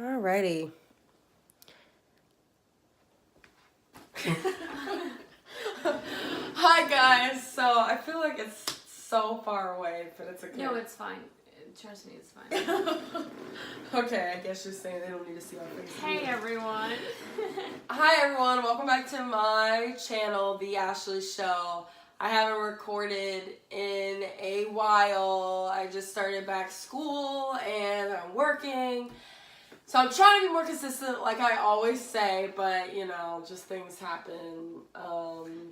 Alrighty. Hi guys. So I feel like it's so far away, but it's okay. No, it's fine. Trust me, it's fine. Okay, I guess you're saying they don't need to see our faces. Hey everyone. Hi everyone, welcome back to my channel, The Ashley Show. I haven't recorded in a while. I just started back school and I'm working. So I'm trying to be more consistent like I always say, but you know, just things happen.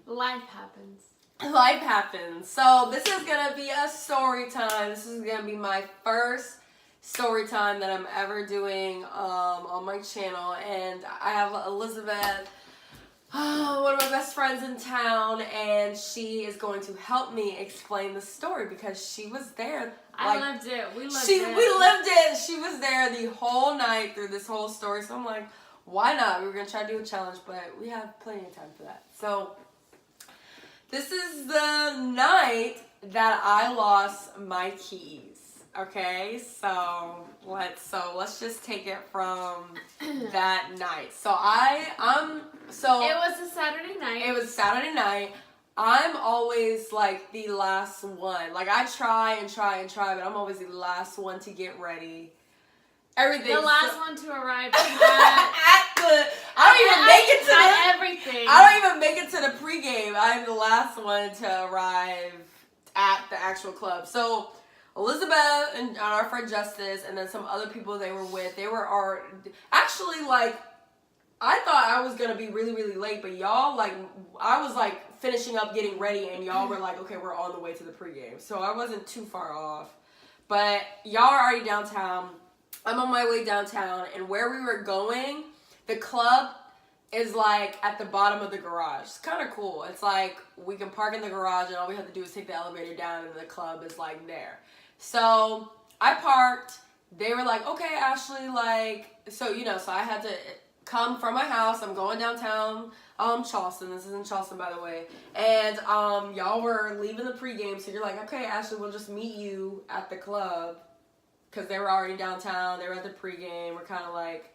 Life happens. Life happens. So this is going to be a story time. This is going to be my first story time that I'm ever doing on my channel. And I have Elizabeth, one of my best friends in town, and she is going to help me explain the story because she was there. I lived it. We lived it. We lived it. She was there the whole night through this whole story. So I'm like, why not? We were going to try to do a challenge, but we have plenty of time for that. So this is the night that I lost my keys. Okay, so let's just take it from that night. So it was a Saturday night. It was Saturday night. I'm always like the last one. Like I try, but I'm always the last one to get ready. Everything. The last one to arrive everything. I don't even make it to the pregame. I'm the last one to arrive at the actual club. So Elizabeth and our friend Justice, and then some other people they were with, they were actually like, I thought I was gonna be really, really late, but y'all like, I was like finishing up getting ready, and y'all were like, okay, we're on the way to the pregame. So I wasn't too far off, but y'all are already downtown. I'm on my way downtown, and where we were going, the club is like at the bottom of the garage. It's kind of cool. It's like we can park in the garage and all we have to do is take the elevator down and the club is like there. So I parked. They were like, okay, Ashley, like, so, you know, so I had to come from my house. I'm going downtown, Charleston. This is in Charleston, by the way. And y'all were leaving the pregame. So you're like, okay, Ashley, we'll just meet you at the club. Because they were already downtown. They were at the pregame. We're kind of like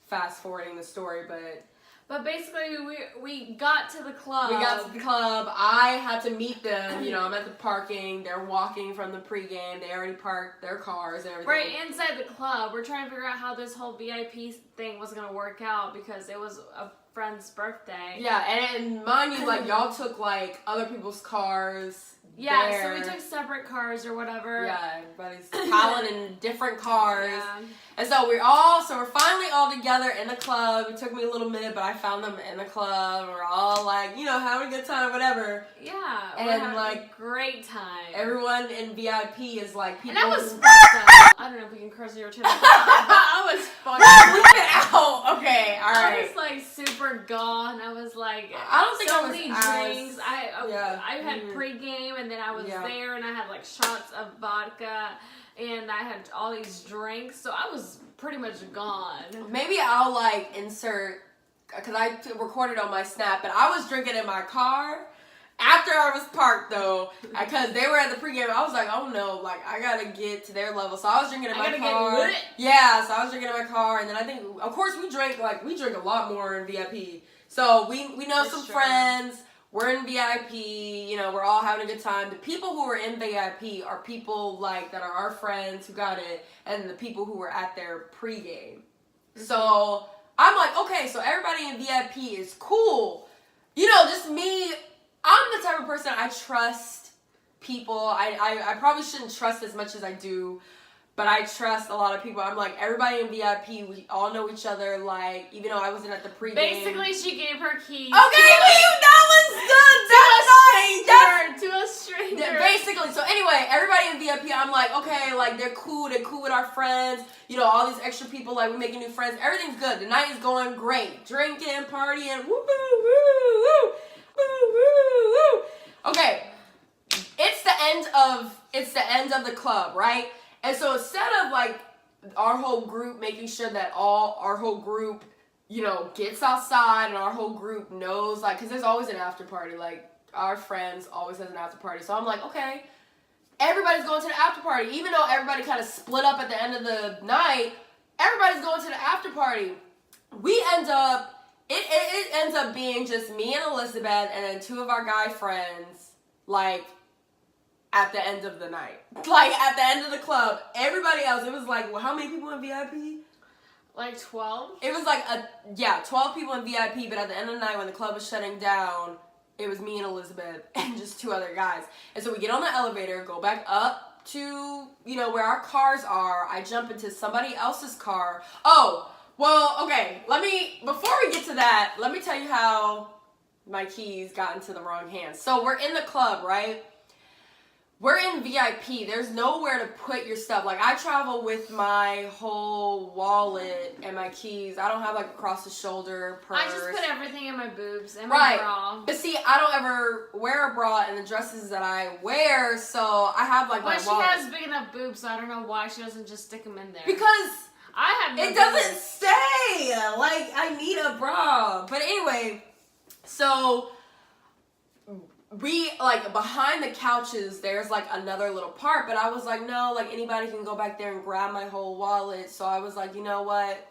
fast forwarding the story, But basically, we got to the club. We got to the club. I had to meet them. You know, I'm at the parking. They're walking from the pregame. They already parked their cars and everything. Right inside the club. We're trying to figure out how this whole VIP thing was going to work out because it was a friend's birthday. Yeah, and mind you, like, y'all took, like, other people's cars. Yeah, there. so we took separate cars or whatever. Yeah, everybody's piling in different cars. Yeah. And so we're finally all together in the club. It took me a little minute, but I found them in the club. We're all like, you know, having a good time, whatever. Yeah, and we're having like a great time. Everyone in VIP is like people. And I was fucked up. I don't know if we can curse your term. I was fucked up. Leave it out. Okay, all right. I was like super gone. I was like, I don't think so I was many drinks. I had pregame, and then I was there, and I had like shots of vodka, and I had all these drinks, so I was pretty much gone. Maybe I'll like insert, because I recorded on my Snap, but I was drinking in my car after I was parked though, because they were at the pregame. I was like, oh no, like I gotta get to their level, so I was drinking in my car. Yeah, so I was drinking in my car, and then I think, of course, we drink a lot more in VIP. So we know some friends. We're in VIP, you know, we're all having a good time. The people who are in VIP are people like that are our friends who got it, and the people who were at their pregame. Mm-hmm. So I'm like, okay, so everybody in VIP is cool. You know, just me, I'm the type of person I trust people. I probably shouldn't trust as much as I do, but I trust a lot of people. I'm like, everybody in VIP, we all know each other, like, even though I wasn't at the pregame. Basically, she gave her keys. Okay, that was good. To a stranger. Basically, so anyway, everybody in VIP, I'm like, okay, like, they're cool with our friends. You know, all these extra people, like, we're making new friends. Everything's good. The night is going great. Drinking, partying, woo, woo, woo, woo, woo, woo, woo. Okay, it's the end of the club, right? And so instead of like our whole group making sure that our whole group, you know, gets outside and our whole group knows, like, because there's always an after party. Like, our friends always has an after party. So I'm like, okay, everybody's going to the after party. Even though everybody kind of split up at the end of the night, everybody's going to the after party. We end up, it ends up being just me and Elizabeth and then 2 of our guy friends, like, at the end of the night. Like, at the end of the club. Everybody else, it was like, well, how many people in VIP? Like 12? It was like, 12 people in VIP, but at the end of the night when the club was shutting down, it was me and Elizabeth and just 2 other guys. And so we get on the elevator, go back up to, where our cars are. I jump into somebody else's car. Oh, well, okay, before we get to that, let me tell you how my keys got into the wrong hands. So we're in the club, right? We're in VIP. There's nowhere to put your stuff. Like, I travel with my whole wallet and my keys. I don't have, like, across the shoulder purse. I just put everything in my boobs and my bra. But see, I don't ever wear a bra in the dresses that I wear, so I have, like, my wallet. But she has big enough boobs, so I don't know why she doesn't just stick them in there. Because I have no it doesn't stay. Like, I need a bra. But anyway, so we, like, behind the couches, there's, like, another little part. But I was like, no, like, anybody can go back there and grab my whole wallet. So I was like, you know what?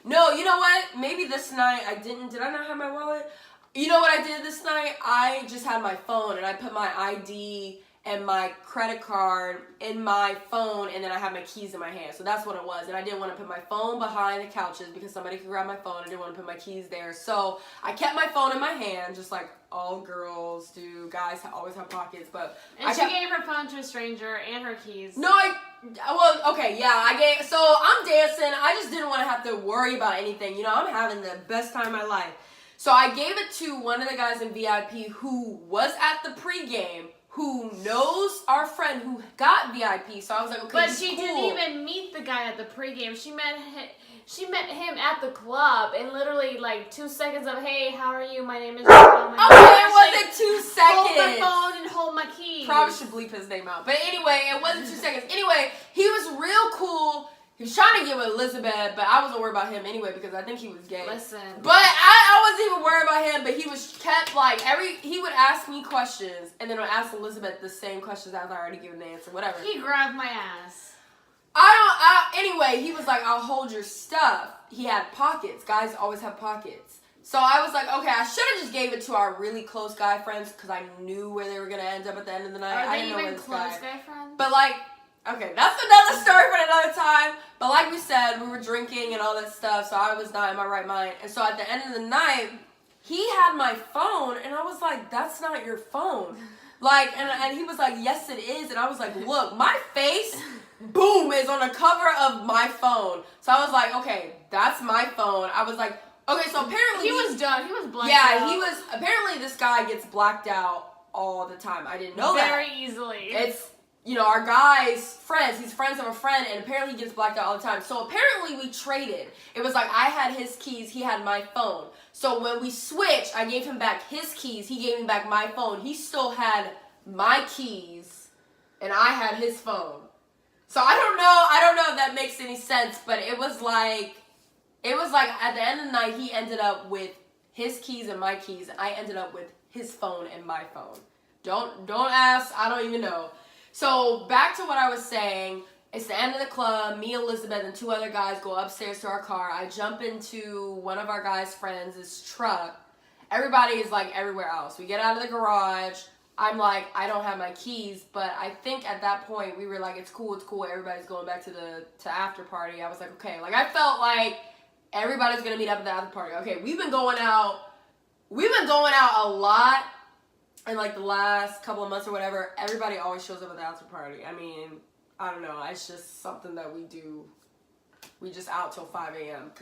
No, you know what? Maybe this night I didn't. Did I not have my wallet? You know what I did this night? I just had my phone, and I put my ID and my credit card in my phone, and then I had my keys in my hand. So that's what it was. And I didn't want to put my phone behind the couches because somebody could grab my phone. I didn't want to put my keys there. So I kept my phone in my hand, just like all girls do. Guys always have pockets, but she gave her phone to a stranger and her keys. No, so I'm dancing. I just didn't want to have to worry about anything. I'm having the best time of my life. So I gave it to one of the guys in VIP who was at the pregame, who knows our friend who got VIP. So I was like, okay, but she didn't even meet the guy at the pregame. She met him at the club, and literally like 2 seconds of, hey, how are you? My name is. It wasn't 2 seconds. Hold my phone and hold my keys. Probably should bleep his name out. But anyway, it wasn't 2 seconds. Anyway, he was real cool. He was trying to get with Elizabeth, but I wasn't worried about him anyway because I think he was gay. Listen. But I wasn't even worried about him, but he was kept like he would ask me questions and then would ask Elizabeth the same questions I was already given the answer, whatever. He grabbed my ass. Anyway, he was like, I'll hold your stuff. He had pockets. Guys always have pockets. So I was like, okay, I should have just gave it to our really close guy friends because I knew where they were going to end up at the end of the night. Are they even close guy friends? But like, okay, that's another story for another time. But like we said, we were drinking and all that stuff, so I was not in my right mind. And so at the end of the night, he had my phone, and I was like, that's not your phone. Like, and he was like, yes, it is. And I was like, look, my face, boom, is on the cover of my phone. So I was like, okay, that's my phone. I was like, okay, so apparently he was done. He was blacked out. Yeah, he was. Apparently, this guy gets blacked out all the time. I didn't know that. Very easily. It's, our guy's friends. He's friends of a friend, and apparently he gets blacked out all the time. So apparently we traded. It was like I had his keys, he had my phone. So when we switched, I gave him back his keys, he gave me back my phone. He still had my keys, and I had his phone. So I don't know if that makes any sense, but it was like at the end of the night, he ended up with his keys and my keys, and I ended up with his phone and my phone. Don't ask, I don't even know. So back to what I was saying, it's the end of the club. Me, Elizabeth, and 2 other guys go upstairs to our car. I jump into one of our guys' friends' truck. Everybody is like everywhere else. We get out of the garage. I'm like, I don't have my keys, but I think at that point we were like, it's cool. Everybody's going back to after party. I was like, okay. Like I felt like everybody's gonna meet up at the after party. Okay, we've been going out a lot. In like the last couple of months or whatever, everybody always shows up at the after party. I mean, I don't know. It's just something that we do. We just out till 5 a.m.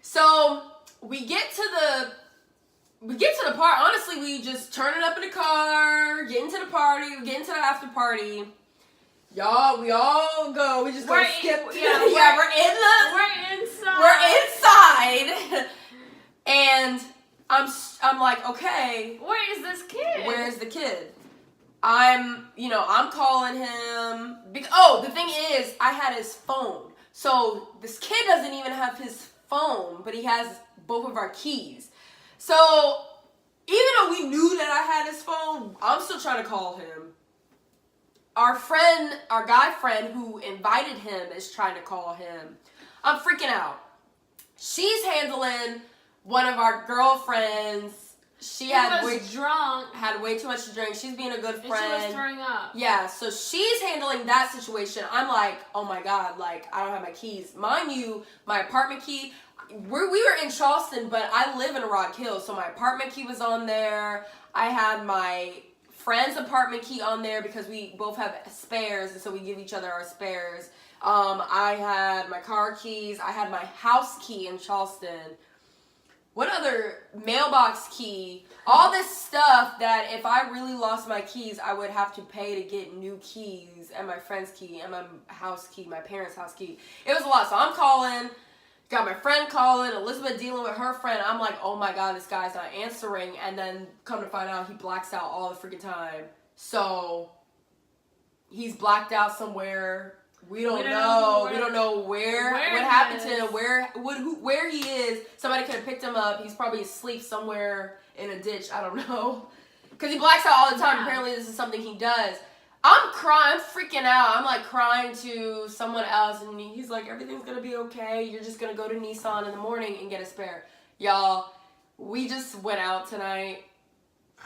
So we get to the part. Honestly, we just turn it up in the car, get into the party, get into the after party. Y'all, we all go. We just go skip. We're inside. We're inside. And I'm like, okay. Where is this kid? Where's the kid? I'm calling him. The thing is, I had his phone. So this kid doesn't even have his phone, but he has both of our keys. So even though we knew that I had his phone, I'm still trying to call him. our guy friend who invited him is trying to call him. I'm freaking out. She's handling one of our girlfriends. She had way too much to drink. She's being a good friend. And she was throwing up. Yeah, so she's handling that situation. I'm like, oh my God, like, I don't have my keys. Mind you, my apartment key, we were in Charleston, but I live in Rock Hill, so my apartment key was on there. I had my friend's apartment key on there because we both have spares, and so we give each other our spares. I had my car keys. I had my house key in Charleston. What other? Mailbox key. All this stuff that if I really lost my keys, I would have to pay to get new keys, and my friend's key, and my house key, my parents' house key. It was a lot. So I'm calling, got my friend calling, Elizabeth dealing with her friend. I'm like, oh my God, this guy's not answering. And then come to find out, he blacks out all the freaking time. So he's blacked out somewhere. We don't know. We don't know what happened to him, where he is. Somebody could have picked him up. He's probably asleep somewhere in a ditch. I don't know. Because he blacks out all the time. Yeah. Apparently this is something he does. I'm crying. I'm freaking out. I'm like crying to someone else. And he's like, everything's going to be okay. You're just going to go to Nissan in the morning and get a spare. Y'all, we just went out tonight.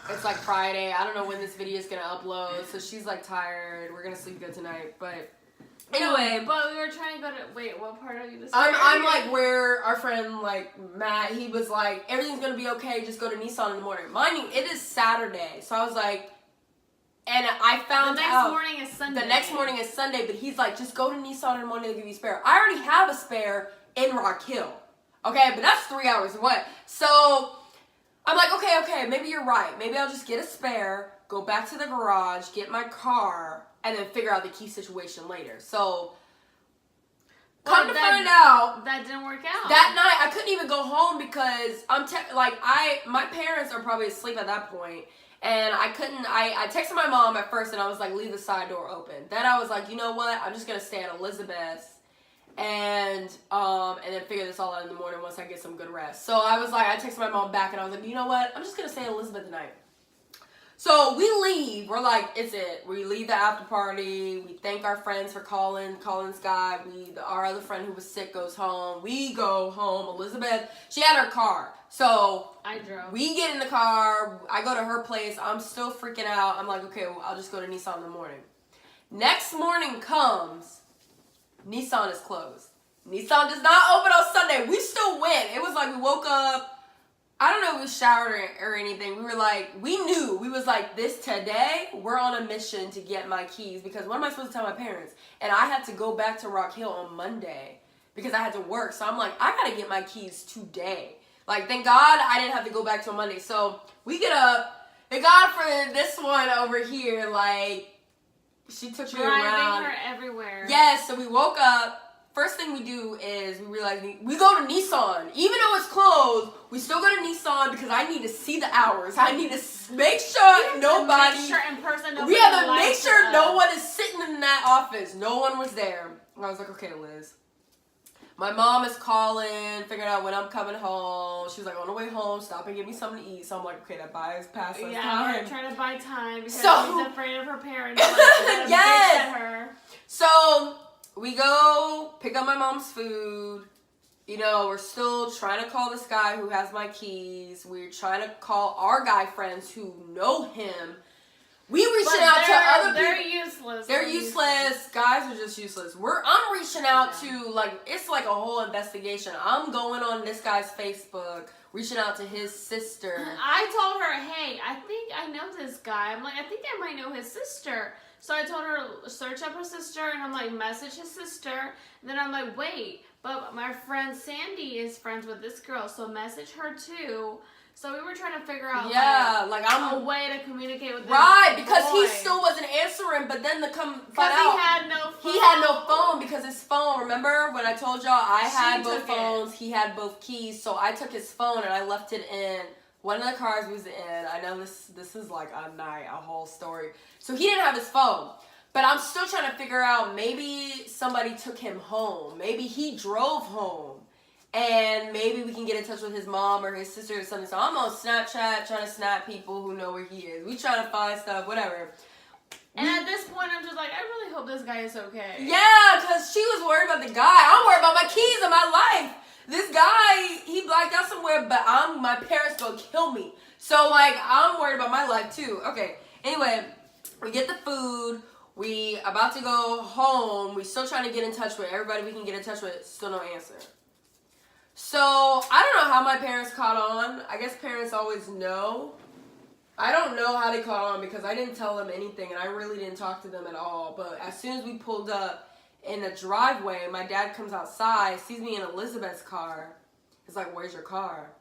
It's like Friday. I don't know when this video is going to upload. So she's like tired. We're going to sleep good tonight. But anyway, but we were trying to go to. Wait, what part of you? I'm like where our friend like Matt. He was like, everything's gonna be okay. Just go to Nissan in the morning. Mind you, it is Saturday, so I was like, and I found out the next morning is Sunday. The next morning is Sunday, but he's like, just go to Nissan in the morning. They'll give you a spare. I already have a spare in Rock Hill. Okay, but that's 3 hours away. So I'm like, okay, maybe you're right. Maybe I'll just get a spare, go back to the garage, get my car, and then figure out the key situation later. So, come to find out, that didn't work out. That night, I couldn't even go home because my parents are probably asleep at that point, and I couldn't. I texted my mom at first, and I was like, leave the side door open. Then I was like, you know what? I'm just gonna stay at Elizabeth's, and then figure this all out in the morning once I get some good rest. So I was like, I texted my mom back, and I was like, you know what? I'm just gonna stay at Elizabeth tonight. So we leave. We're like, it's it. We leave the after party. We thank our friends for calling Sky. Our other friend who was sick goes home. We go home. Elizabeth, she had her car. So I drove. We get in the car. I go to her place. I'm still freaking out. I'm like, okay, well, I'll just go to Nissan in the morning. Next morning comes. Nissan is closed. Nissan does not open on Sunday. We still went. It was like we woke up. I don't know if we showered or anything. We were like, we knew. We was like, today, we're on a mission to get my keys. Because what am I supposed to tell my parents? And I had to go back to Rock Hill on Monday because I had to work. So I'm like, I got to get my keys today. Like, thank God I didn't have to go back till Monday. So we get up. Thank God for this one over here. Like, she took me around. Driving her everywhere. Yes, so we woke up. First thing we do is we realize we go to Nissan. Even though it's closed, we still go to Nissan because I need to see the hours. I need to make sure nobody. Make sure in person. We have to make sure no one is sitting in that office. No one was there. And I was like, okay, Liz. My mom is calling, figuring out when I'm coming home. She was like, on the way home, stop and give me something to eat. So I'm like, okay, that buys past us time. Yeah, trying to buy time because she's afraid of her parents. Like, yes. Bitch at her. So we go pick up my mom's food. You know, we're still trying to call this guy who has my keys. We're trying to call our guy friends who know him. We reaching out to other people. They're useless. They're useless. Guys are just useless. I'm reaching out to, like, it's like a whole investigation. I'm going on this guy's Facebook, reaching out to his sister. I told her, hey, I think I know this guy. I'm like, I think I might know his sister. So I told her, search up her sister, and I'm like, message his sister. And then I'm like, wait, but my friend Sandy is friends with this girl, so message her too. So we were trying to figure out a way to communicate with this because he still wasn't answering, but then find out he had no phone. He had no phone because his phone, remember when I told y'all I had both phones, he had both keys, so I took his phone and I left it in one of the cars we was in. I know this is like a whole story. So he didn't have his phone. But I'm still trying to figure out, maybe somebody took him home. Maybe he drove home. And maybe we can get in touch with his mom or his sister or something. So I'm on Snapchat trying to snap people who know where he is. We trying to find stuff, whatever. And at this point, I'm just like, I really hope this guy is okay. Yeah, because she was worried about the guy. I'm worried about my keys and my life. This guy, he blacked out somewhere, but my parents gonna kill me. So, like, I'm worried about my life, too. Okay, anyway, we get the food. We about to go home. We still trying to get in touch with everybody we can get in touch with. Still no answer. So, I don't know how my parents caught on. I guess parents always know. I don't know how they caught on because I didn't tell them anything and I really didn't talk to them at all. But as soon as we pulled up in the driveway, my dad comes outside, sees me in Elizabeth's car. He's like, where's your car?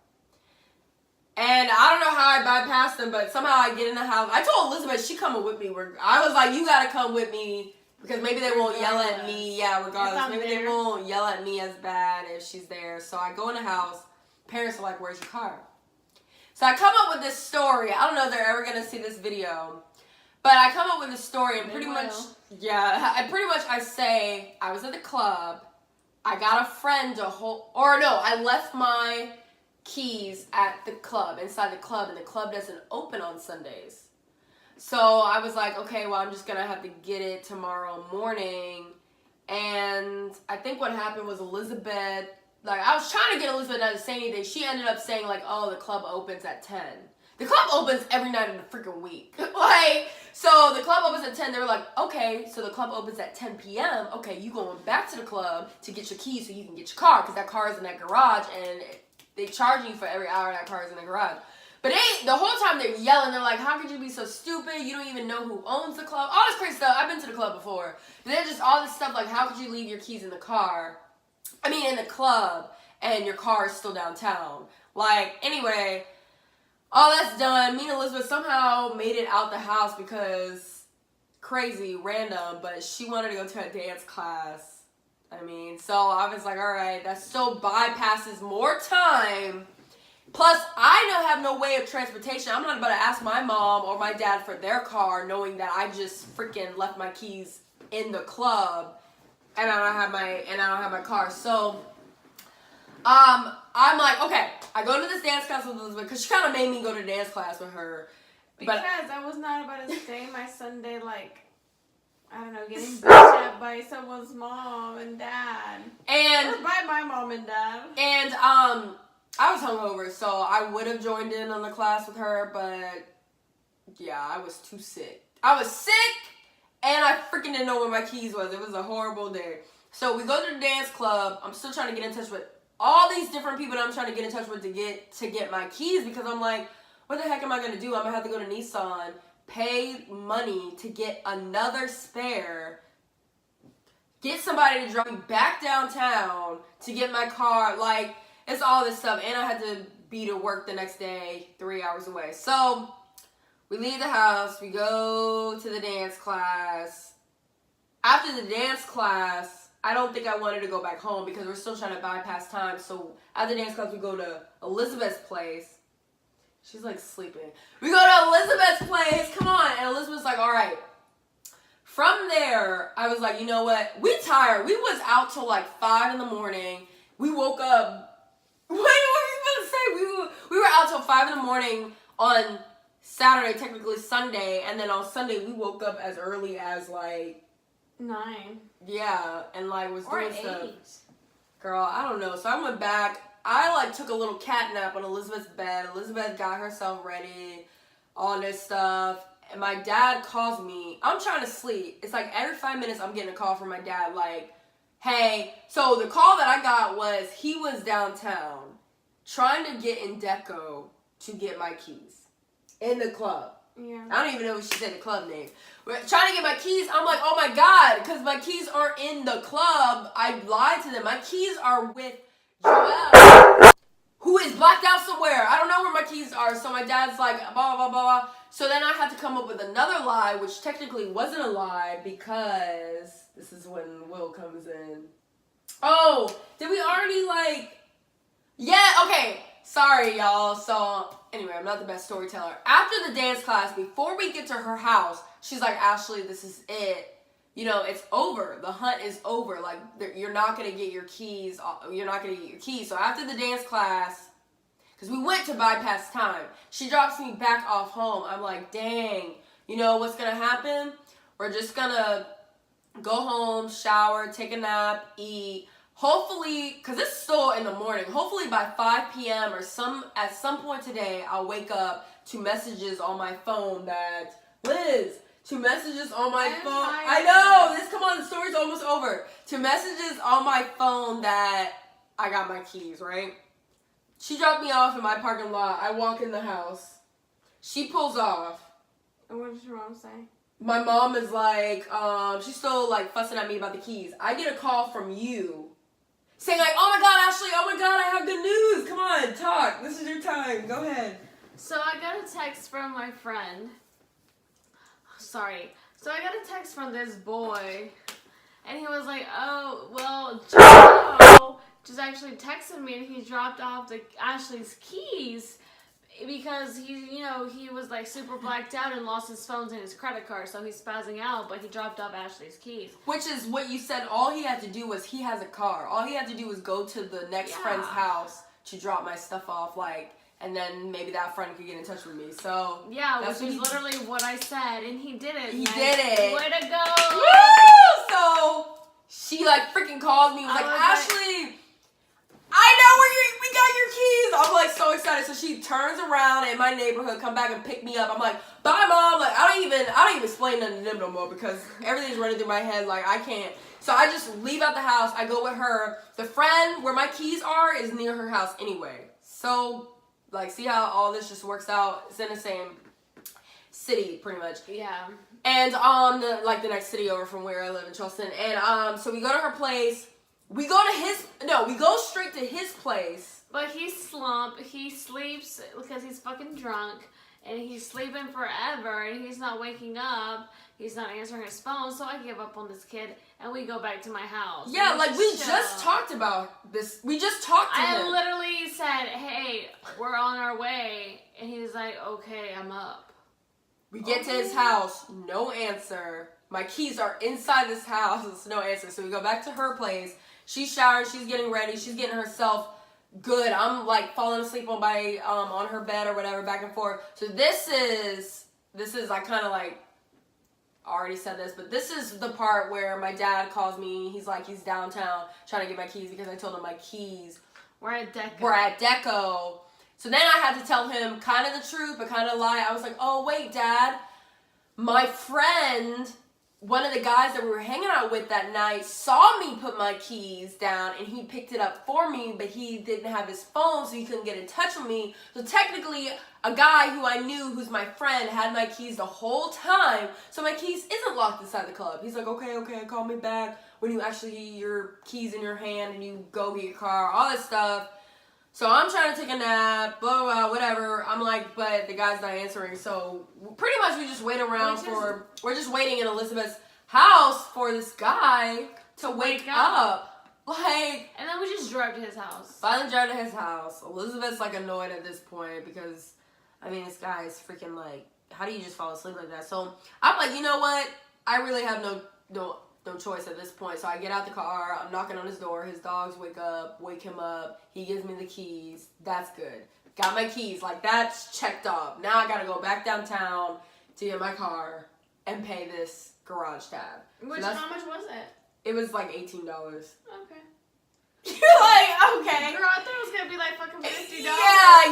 And I don't know how I bypassed them, but somehow I get in the house. I told Elizabeth she coming with me. I was like, you got to come with me because maybe they won't yell at me. Yeah, regardless. Maybe they won't yell at me as bad if she's there. So I go in the house. Parents are like, where's your car? So I come up with this story. I don't know if they're ever going to see this video. But I come up with this story and pretty much I say I was at the club. I got a friend I left my keys at the club, inside the club, and the club doesn't open on Sundays. So I was like, okay, well, I'm just going to have to get it tomorrow morning. And I think what happened was Elizabeth, like, I was trying to get Elizabeth not to say anything. She ended up saying, like, oh, the club opens at 10. The club opens every night of the freaking week. So the club opens at 10. They were like, okay, so the club opens at 10 p.m. Okay, you going back to the club to get your keys so you can get your car because that car is in that garage and they charge you for every hour that car is in the garage. But the whole time they're yelling. They're like, how could you be so stupid? You don't even know who owns the club. All this crazy stuff. I've been to the club before. But they're just all this stuff like, how could you leave your keys in the car? In the club, and your car is still downtown. Like, anyway, all that's done. Me and Elizabeth somehow made it out the house because crazy, random, but she wanted to go to a dance class. So I was like, all right, that still bypasses more time. Plus, I have no way of transportation. I'm not about to ask my mom or my dad for their car knowing that I just freaking left my keys in the club. And I don't have my car. So, I'm like, okay, I go to this dance class with Elizabeth because she kind of made me go to dance class with her. Because I was not about to stay my Sunday, like, I don't know, getting bitched at by someone's mom and dad. Or by my mom and dad. And, I was hungover, so I would have joined in on the class with her, but, yeah, I was too sick. I was sick! And I freaking didn't know where my keys was. It was a horrible day. So we go to the dance club. I'm still trying to get in touch with all these different people that I'm trying to get in touch with to get my keys because I'm like, what the heck am I going to do? I'm going to have to go to Nissan, pay money to get another spare, get somebody to drive me back downtown to get my car. Like, it's all this stuff. And I had to be to work the next day 3 hours away. So we leave the house, we go to the dance class. After the dance class, I don't think I wanted to go back home because we're still trying to bypass time. So after the dance class, we go to Elizabeth's place. She's like sleeping. We go to Elizabeth's place, come on. And Elizabeth's like, all right. From there, I was like, you know what? We tired. We was out till like 5 in the morning. We woke up. Wait, what were you going to say? We were out till 5 in the morning on Saturday, technically Sunday, and then on Sunday we woke up as early as like 9. Yeah, and like was doing stuff. 8. Girl, I don't know. So I went back. I like took a little cat nap on Elizabeth's bed. Elizabeth got herself ready, all this stuff. And my dad calls me. I'm trying to sleep. It's like every 5 minutes I'm getting a call from my dad like, hey. So the call that I got was he was downtown trying to get in Deco to get my keys. In the club. Yeah. I don't even know what she said the club name. We're trying to get my keys. I'm like, oh my God, because my keys aren't in the club. I lied to them. My keys are with Joelle, who is blacked out somewhere. I don't know where my keys are. So my dad's like, blah, blah, blah. So then I had to come up with another lie, which technically wasn't a lie because this is when Will comes in. Oh, did we already like... Yeah, okay. Sorry, y'all. So... Anyway, I'm not the best storyteller. After the dance class, before we get to her house, she's like, Ashley, this is it. It's over. The hunt is over. Like, you're not going to get your keys. You're not going to get your keys. So after the dance class, because we went to bypass time, she drops me back off home. I'm like, dang, what's going to happen? We're just gonna go home, shower, take a nap, eat. Hopefully, because it's still in the morning, hopefully by 5 p.m. or at some point today, I'll wake up to messages on my phone that, Liz, to messages on my phone. I know, come on, the story's almost over. To messages on my phone that I got my keys, right? She dropped me off in my parking lot. I walk in the house. She pulls off. And what did your mom say? My mom is like, she's still like fussing at me about the keys. I get a call from you saying like, oh my God, Ashley, oh my God, I have good news. Come on, talk. This is your time. Go ahead. So I got a text from my friend. Sorry. So I got a text from this boy. And he was like, oh, well, Joe just actually texted me and he dropped off Ashley's keys because he was like super blacked out and lost his phones and his credit card. So he's spazzing out, but he dropped off Ashley's keys. Which is what you said. All he had to do was he has a car. All he had to do was go to the next friend's house to drop my stuff off, and then maybe that friend could get in touch with me. So yeah, which is literally what I said, and he did it. He did it. Way to go! Woo! So she freaking calls me. Was like, Ashley, I know we got your keys. I'm like so excited. So she turns around in my neighborhood, come back and pick me up. I'm like, bye mom. Like I don't even explain nothing to them no more because everything's running through my head. Like I can't. So I just leave out the house. I go with her. The friend where my keys are is near her house anyway. So see how all this just works out. It's in the same city pretty much. Yeah. And the next city over from where I live in Charleston. And so we go to her place. We go straight to his place. But he's slumped. He sleeps because he's fucking drunk. And he's sleeping forever. And he's not waking up. He's not answering his phone. So I give up on this kid. And we go back to my house. Yeah, we just talked about this. We just talked to him. I literally said, hey, we're on our way. And he's like, okay, I'm up. We get to his house. No answer. My keys are inside this house. No answer. So we go back to her place. She's showered, she's getting ready, she's getting herself good. I'm falling asleep on her bed or whatever, back and forth. So this is I kind of already said this, but this is the part where my dad calls me. He's downtown trying to get my keys because I told him my keys were at Deco. So then I had to tell him kind of the truth, but kind of lie. I was like, oh wait, Dad, my friend, one of the guys that we were hanging out with that night saw me put my keys down and he picked it up for me, but he didn't have his phone, so he couldn't get in touch with me. So technically, a guy who I knew, who's my friend, had my keys the whole time. So my keys isn't locked inside the club. He's like, okay, call me back when you actually get your keys in your hand and you go get your car, all this stuff. So I'm trying to take a nap, blah, blah, blah, whatever. I'm like, but the guy's not answering. So pretty much we just wait around we're just waiting in Elizabeth's house for this guy to wake up. And then we just drove to his house. Finally drove to his house. Elizabeth's annoyed at this point because, this guy is freaking how do you just fall asleep like that? So I'm like, you know what? I really have no choice at this point. So I get out the car. I'm knocking on his door. His dogs wake him up. He gives me the keys. That's good. Got my keys. That's checked off. Now I got to go back downtown to get my car and pay this garage tab. How much was it? It was $18. Okay. You're okay. Girl, I thought it was going to be fucking $50.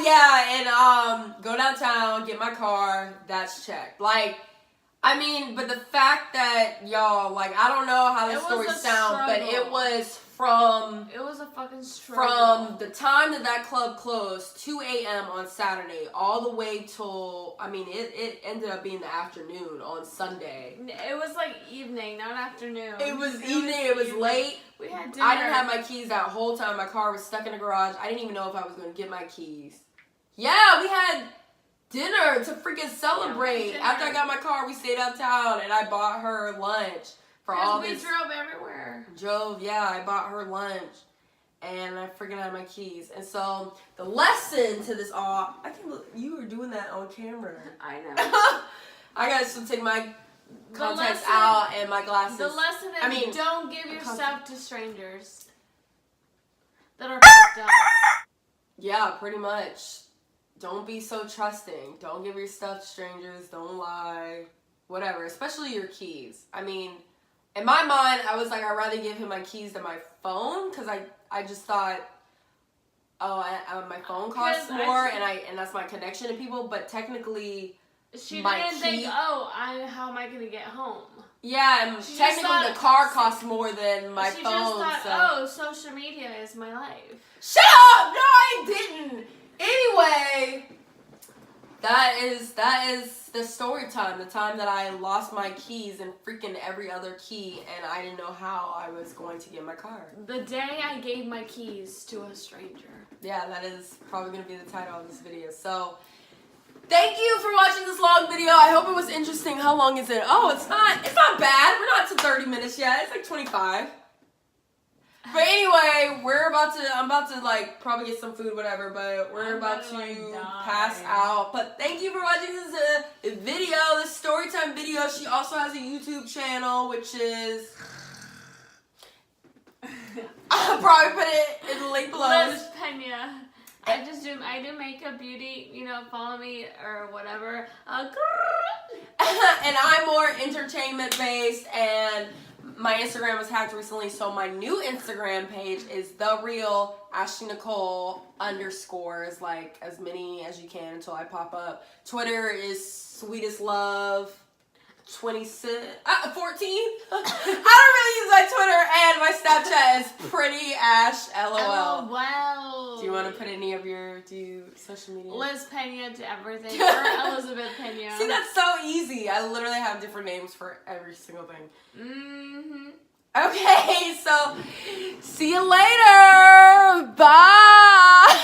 Yeah. And go downtown, get my car. That's checked. But the fact that y'all, I don't know how this story sounds, but it was It was a fucking struggle. From the time that club closed, 2 a.m. on Saturday, all the way till, it ended up being the afternoon on Sunday. It was evening, not afternoon. It was evening, it was late. We had dinner. I didn't have my keys that whole time. My car was stuck in the garage. I didn't even know if I was going to get my keys. Yeah, we had dinner to freaking celebrate. Yeah, after I got my car, we stayed uptown and I bought her lunch for all this. We drove everywhere. I bought her lunch and I freaking had my keys. And so the lesson to this all, I can't believe you were doing that on camera. I know. I gotta still take my contacts out and my glasses. The lesson is don't give your stuff to strangers that are fucked up. Yeah, pretty much. Don't be so trusting. Don't give your stuff to strangers. Don't lie. whatever, especially your keys. I mean, in my mind, I was like, I'd rather give him my keys than my phone, because I just thought, my phone costs more, and that's my connection to people. But technically, she didn't think, how am I gonna get home? Yeah, and technically the car costs more than my phone. She just thought, social media is my life. Shut up! No, I didn't. Anyway, that is the story time. The time that I lost my keys and freaking every other key, and I didn't know how I was going to get my car. The day I gave my keys to a stranger. Yeah, that is probably going to be the title of this video. So, thank you for watching this long video. I hope it was interesting. How long is it? Oh, it's not bad. We're not to 30 minutes yet. It's like 25. But anyway, I'm about to like probably get some food, whatever, but we're about to pass out. But thank you for watching this video, this storytime video. She also has a YouTube channel, which is, I'll probably put it in the link below. Liz Pena. I do makeup, beauty, follow me or whatever. And I'm more entertainment based, and my Instagram was hacked recently, so my new Instagram page is the real Ashley Nicole _, like as many as you can until I pop up. Twitter is sweetest love 26, 14. I don't really use my Twitter, and my Snapchat is prettyashlol. Wow. Do you want to put any of your social media? Liz Pena to everything, or Elizabeth Pena. See, that's so easy. I literally have different names for every single thing. Mm-hmm. Okay, so see you later. Bye.